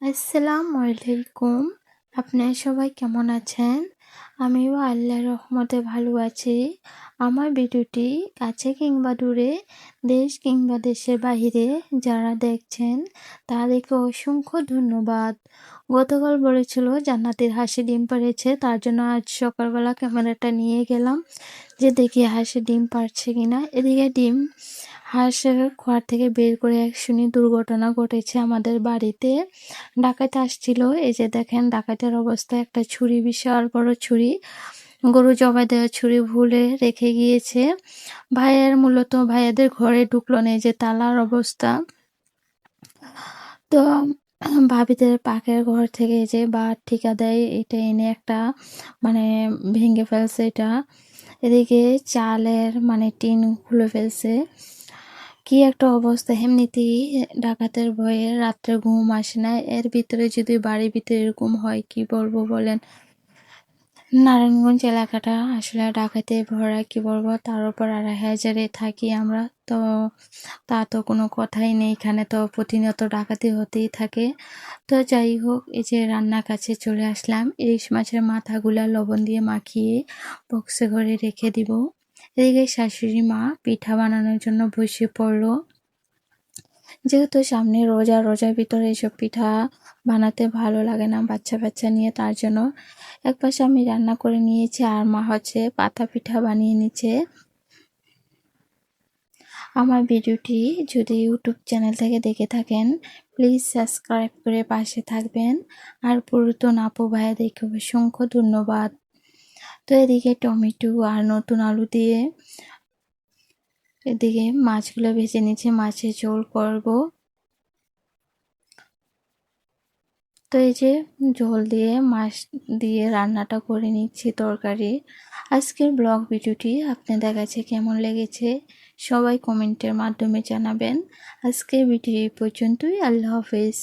আসসালামু আলাইকুম। আপনারা সবাই কেমন আছেন? আমিও আল্লাহর রহমতে ভালো আছি। আমার ভিডিওটি কাছে কিংবা দূরে, দেশ কিংবা দেশের বাহিরে যারা দেখছেন তাদেরকে অসংখ্য ধন্যবাদ। গতকাল বলেছিল জান্নাতের হাঁসে ডিম পাড়েছে, তার জন্য আজ সকালবেলা ক্যামেরাটা নিয়ে গেলাম যে দেখি হাঁসে ডিম পাড়ছে কিনা। এদিকে ডিম হাঁসের ঘর থেকে বের করে এক শুনি দুর্ঘটনা ঘটেছে আমাদের বাড়িতে। ডাকাত আসছিল, এই যে দেখেন ডাকাতের অবস্থা, একটা ছুরি, বিশাল বড় ছুরি, গরু জবাই দেওয়ার ছুরি ভুলে রেখে গিয়েছে। ভাইয়াদের ঘরে ঢুকলো না, এই যে তালার অবস্থা। তো ভাবিদের পাকের ঘর থেকে যে বাঁশ ঠিকা দেয় এটা এনে একটা মানে ভেঙে ফেলছে এটা। এদিকে চালের টিন খুলে ফেলছে। কি একটা অবস্থা! এমনিতেই ডাকাতের ভয়ে রাত্রে ঘুম আসে না, এর ভিতরে যদি বাড়ির ভিতরে এরকম হয় কি বলবো বলেন। নারায়ণগঞ্জ এলাকাটা আসলে ডাকাতে ভরা, কি বলবো। তার উপর ২,৫০০-এ থাকি আমরা, তো তা তো কোনো কথাই নেই, এখানে তো প্রতিনিয়ত ডাকাতি হতেই থাকে। তো যাই হোক, এই যে রান্নার কাছে চলে আসলাম। ইলিশ মাছের মাথাগুলা লবণ দিয়ে মাখিয়ে বক্সে করে রেখে দিব। এদিকে শাশুড়ি মা পিঠা বানানোর জন্য বসে পড়লো। যেহেতু সামনে রোজা, রোজার ভিতরে এসব পিঠা বানাতে ভালো লাগে না বাচ্চা বাচ্চা নিয়ে, তার জন্য একপাশে আমি রান্না করে নিয়েছি আর মা হচ্ছে পাতা পিঠা বানিয়ে নিচ্ছে। আমার ভিডিওটি যদি ইউটিউব চ্যানেল থেকে দেখে থাকেন প্লিজ সাবস্ক্রাইব করে পাশে থাকবেন। আর পুরাতন আপু ভাইয়াদেরকে অসংখ্য ধন্যবাদ। তো এদিকে টমেটো আর নতুন আলু দিয়ে এদিকে মাছগুলো ভেজে নিচ্ছে, মাছের ঝোল করব। তো এই যে ঝোল দিয়ে মাছ দিয়ে রান্নাটা করে নিচ্ছি তরকারি। আজকের ব্লগ ভিডিওটি আপনাদের কাছে কেমন লেগেছে সবাই কমেন্টের মাধ্যমে জানাবেন। আজকের ভিডিও এই পর্যন্তই। আল্লাহ হাফেজ।